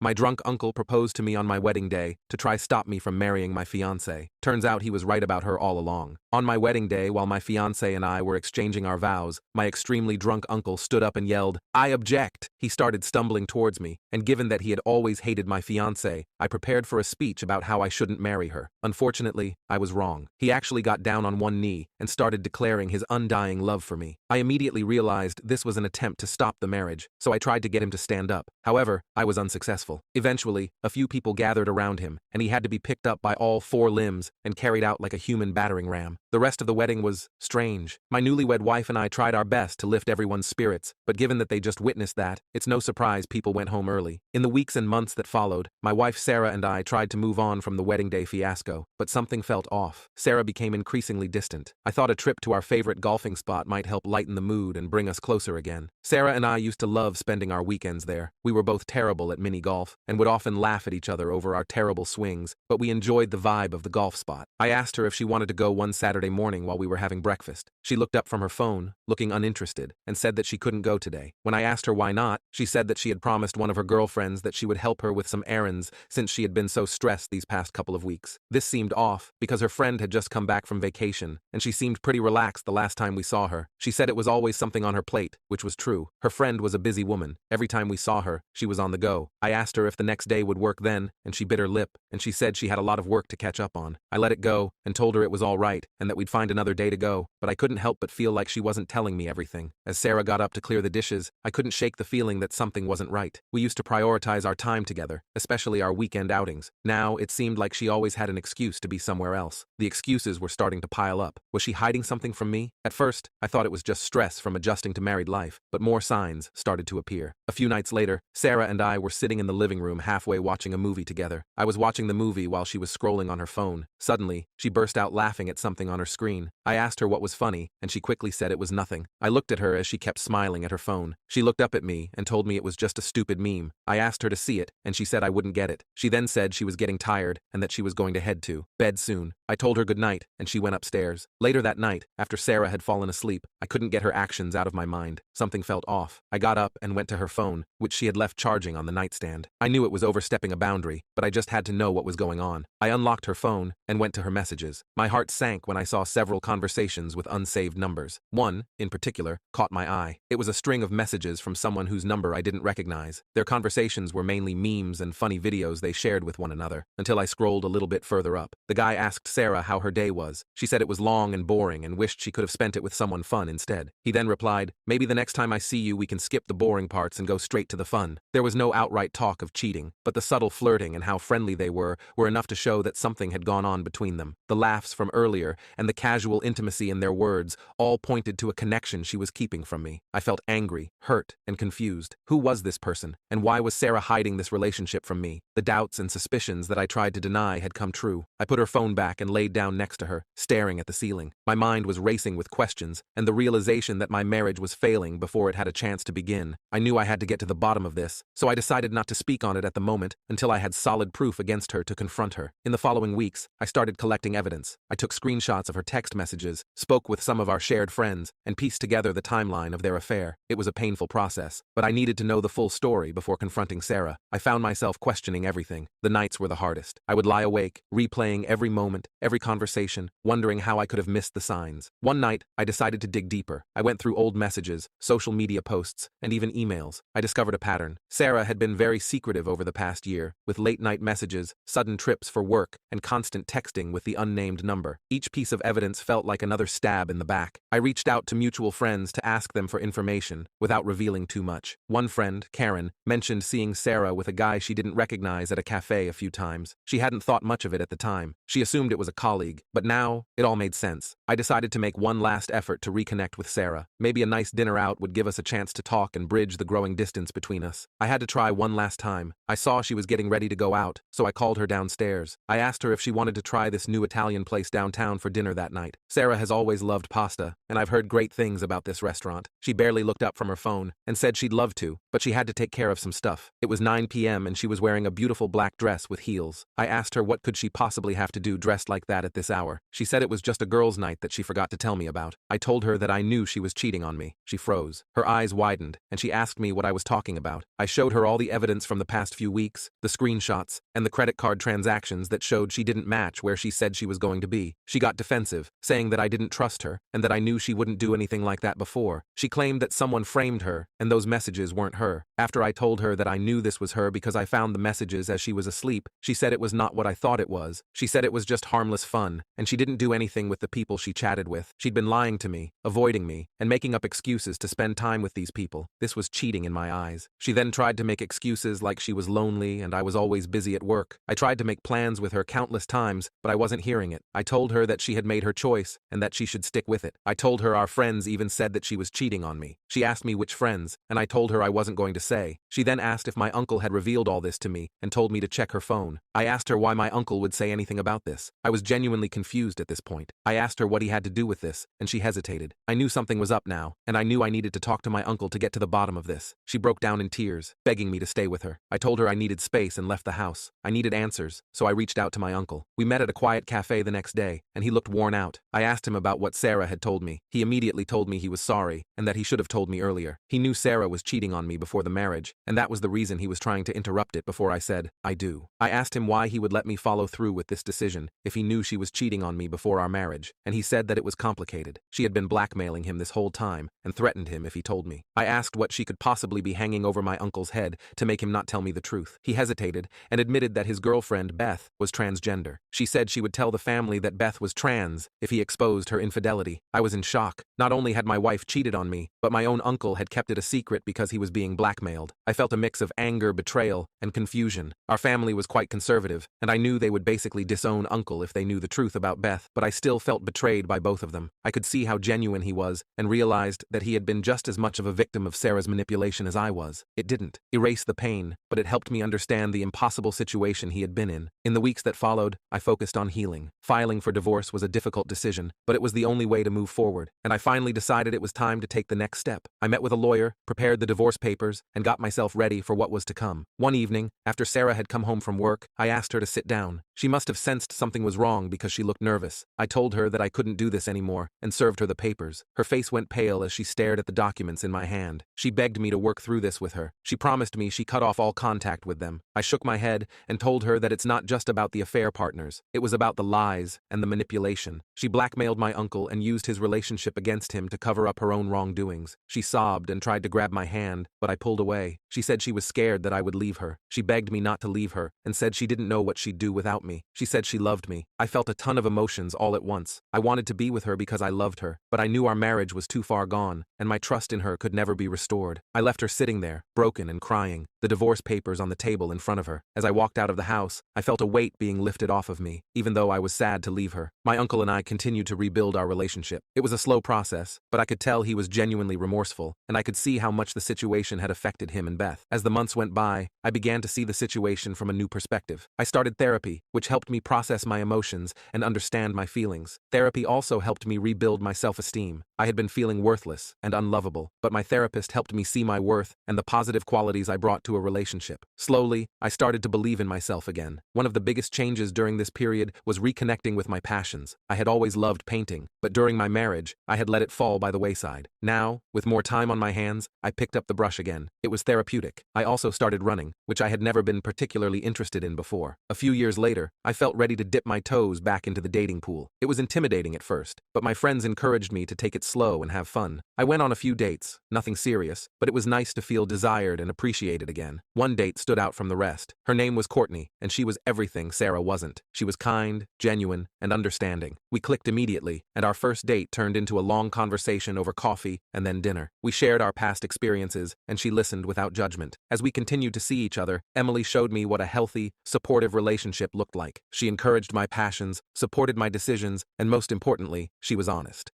My drunk uncle proposed to me on my wedding day to try stop me from marrying my fiancé. Turns out he was right about her all along. On my wedding day, while my fiancé and I were exchanging our vows, my extremely drunk uncle stood up and yelled, "I object!" He started stumbling towards me, and given that he had always hated my fiancé, I prepared for a speech about how I shouldn't marry her. Unfortunately, I was wrong. He actually got down on one knee and started declaring his undying love for me. I immediately realized this was an attempt to stop the marriage, so I tried to get him to stand up. However, I was unsuccessful. Eventually, a few people gathered around him, and he had to be picked up by all four limbs and carried out like a human battering ram. The rest of the wedding was strange. My newlywed wife and I tried our best to lift everyone's spirits, but given that they just witnessed that, it's no surprise people went home early. In the weeks and months that followed, my wife Sarah and I tried to move on from the wedding day fiasco, but something felt off. Sarah became increasingly distant. I thought a trip to our favorite golfing spot might help lighten the mood and bring us closer again. Sarah and I used to love spending our weekends there. We were both terrible at mini golf and would often laugh at each other over our terrible swings, but we enjoyed the vibe of the golf spot. I asked her if she wanted to go one Saturday morning while we were having breakfast. She looked up from her phone, looking uninterested, and said that she couldn't go today. When I asked her why not, she said that she had promised one of her girlfriends that she would help her with some errands since she had been so stressed these past couple of weeks. This seemed off, because her friend had just come back from vacation, and she seemed pretty relaxed the last time we saw her. She said it was always something on her plate, which was true. Her friend was a busy woman. Every time we saw her, she was on the go. I asked her if the next day would work then, and she bit her lip, and she said she had a lot of work to catch up on. I let it go, and told her it was all right, and that we'd find another day to go, but I couldn't help but feel like she wasn't telling me everything. As Sarah got up to clear the dishes, I couldn't shake the feeling that something wasn't right. We used to prioritize our time together, especially our weekend outings. Now, it seemed like she always had an excuse to be somewhere else. The excuses were starting to pile up. Was she hiding something from me? At first, I thought it was just stress from adjusting to married life, but more signs started to appear. A few nights later, Sarah and I were sitting in the living room halfway watching a movie together. I was watching the movie while she was scrolling on her phone. Suddenly, she burst out laughing at something on her screen. I asked her what was funny, and she quickly said it was nothing. I looked at her as she kept smiling at her phone. She looked up at me and told me it was just a stupid meme. I asked her to see it, and she said I wouldn't get it. She then said she was getting tired and that she was going to head to bed soon. I told her good night, and she went upstairs. Later that night, after Sarah had fallen asleep, I couldn't get her actions out of my mind. Something felt off. I got up and went to her phone, which she had left charging on the nightstand. I knew it was overstepping a boundary, but I just had to know what was going on. I unlocked her phone and went to her messages. My heart sank when I saw several conversations with unsaved numbers. One, in particular, caught my eye. It was a string of messages from someone whose number I didn't recognize. Their conversations were mainly memes and funny videos they shared with one another, until I scrolled a little bit further up. The guy asked Sarah how her day was. She said it was long and boring and wished she could have spent it with someone fun instead. He then replied, "Maybe the next time I see you we can skip the boring parts and go straight to the fun." There was no outright talk of cheating, but the subtle flirting and how friendly they were enough to show that something had gone on between them. The laughs from earlier and the casual intimacy in their words all pointed to a connection she was keeping from me. I felt angry, hurt, and confused. Who was this person, and why was Sarah hiding this relationship from me? The doubts and suspicions that I tried to deny had come true. I put her phone back and laid down next to her, staring at the ceiling. My mind was racing with questions and the realization that my marriage was failing before it had a chance to begin. I knew I had to get to the bottom of this, so I decided not to speak on it at the moment until I had solid proof against her to confront her. In the following weeks, I started collecting evidence. I took screenshots of her text messages, spoke with some of our shared friends, and pieced together the timeline of their affair. It was a painful process, but I needed to know the full story before confronting Sarah. I found myself questioning everything. The nights were the hardest. I would lie awake, replaying every moment, every conversation, wondering how I could have missed the signs. One night, I decided to dig deeper. I went through old messages, social media posts, and even emails. I discovered a pattern. Sarah had been very secretive over the past year, with late-night messages, sudden trips for work, and constant texting with the unnamed number. Each piece of evidence felt like another stab in the back. I reached out to mutual friends to ask them for information, without revealing too much. One friend, Karen, mentioned seeing Sarah with a guy she didn't recognize at a cafe a few times. She hadn't thought much of it at the time. She assumed it was a colleague, but now, it all made sense. I decided to make one last effort to reconnect with Sarah. Maybe a nice dinner out would give us a chance to talk and bridge the growing distance between us. I had to try one last time. I saw she was getting ready to go out, so I called her downstairs. I asked her if she wanted to try this new Italian place downtown for dinner that night. Sarah has always loved pasta, and I've heard great things about this restaurant. She barely looked up from her phone and said she'd love to, but she had to take care of some stuff. It was 9 p.m. and she was wearing a beautiful black dress with heels. I asked her what could she possibly have to do dressed like that at this hour. She said it was just a girls' night that she forgot to tell me about. I told her that I knew she was cheating on me. She froze. Her eyes widened, and she asked me what I was talking about. I showed her all the evidence from the past few weeks, the screenshots, and the credit card transactions that showed she didn't match where she said she was going to be. She got defensive, saying that I didn't trust her, and that I knew she wouldn't do anything like that before. She claimed that someone framed her, and those messages weren't her. After I told her that I knew this was her because I found the messages as she was asleep, she said it was not what I thought it was. She said it was just harmless fun, and she didn't do anything with the people she chatted with. She'd been lying to me, avoiding me, and making up excuses to spend time with these people. This was cheating in my eyes. She then tried to make excuses like she was lonely and I was always busy at work. I tried to make plans with her countless times, but I wasn't hearing it. I told her that she had made her choice and that she should stick with it. I told her our friends even said that she was cheating on me. She asked me which friends, and I told her I wasn't going to say. She then asked if my uncle had revealed all this to me and told me to check her phone. I asked her why my uncle would say anything about this. I was genuinely confused at this point. I asked her what he had to do with this, and she hesitated. I knew something was up now, and I knew I needed to talk to my uncle to get to the bottom of this. She broke down in tears, begging me to stay with her. I told her I needed space and left the house. I needed answers, so I reached out to my uncle. We met at a quiet cafe the next day, and he looked worn out. I asked him about what Sarah had told me. He immediately told me he was sorry, and that he should have told me earlier. He knew Sarah was cheating on me before the marriage, and that was the reason he was trying to interrupt it before I said, I do. I asked him why he would let me follow through with this decision if he knew she was cheating on me before our marriage, and he said that it was complicated. She had been blackmailing him this whole time and threatened him if he told me. I asked what she could possibly be hanging over my uncle's head to make him not tell me the truth. He hesitated and admitted that his girlfriend, Beth, was transgender. She said she would tell the family that Beth was trans if he exposed her infidelity. I was in shock. Not only had my wife cheated on me, but my own uncle had kept it a secret because he was being blackmailed. I felt a mix of anger, betrayal, and confusion. Our family was quite conservative, and I knew they would basically disown Uncle if they knew the truth about Beth, but I still felt betrayed by both of them. I could see how genuine he was and realized that he had been just as much of a victim of Sarah's manipulation as I was. It didn't erase the pain, but it helped me understand the impossible situation he had been in. In the weeks that followed, I focused on healing. Filing for divorce was a difficult decision, but it was the only way to move forward, and I finally decided it was time to take the next step. I met with a lawyer, prepared the divorce papers, and got myself ready for what was to come. One evening, after Sarah had come home from work, I asked her to sit down. She must have sensed something was wrong because she looked nervous. I told her that I couldn't do this anymore and served her the papers. Her face went pale as she stared at the documents in my hand. She begged me to work through this with her. She promised me she cut off all contact with them. I shook my head and told her that it's not just about the affair partners. It was about the lies and the manipulation. She blackmailed my uncle and used his relationship against him to cover up her own wrongdoings. She sobbed and tried to grab my hand, but I pulled away. She said she was scared that I would leave her. She begged me not to leave her and said she didn't know what she'd do without me. She said she loved me. I felt a ton of emotions all at once. I wanted to be with her because I loved her, but I knew our marriage was too far gone, and my trust in her could never be restored. I left her sitting there, broken and crying, the divorce papers on the table in front of her. As I walked out of the house, I felt a weight being lifted off of me, even though I was sad to leave her. My uncle and I continued to rebuild our relationship. It was a slow process, but I could tell he was genuinely remorseful, and I could see how much the situation had affected him and Beth. As the months went by, I began to see the situation from a new perspective. I started therapy, which helped me process my emotions and understand my feelings. Therapy also helped me rebuild my self-esteem. I had been feeling worthless and unlovable, but my therapist helped me see my worth and the positive qualities I brought to a relationship. Slowly, I started to believe in myself again. One of the biggest changes during this period was reconnecting with my passions. I had always loved painting, but during my marriage, I had let it fall by the wayside. Now, with more time on my hands, I picked up the brush again. It was therapeutic. I also started running, which I had never been particularly interested in before. A few years later, I felt ready to dip my toes back into the dating pool. It was intimidating at first, but my friends encouraged me to take it slow and have fun. I went on a few dates, nothing serious, but it was nice to feel desired and appreciated again. One date stood out from the rest. Her name was Courtney, and she was everything Sarah wasn't. She was kind, genuine, and understanding. We clicked immediately, and our first date turned into a long conversation over coffee and then dinner. We shared our past experiences, and she listened without judgment. As we continued to see each other, Emily showed me what a healthy, supportive relationship looked like. She encouraged my passions, supported my decisions, and most importantly, she was honest.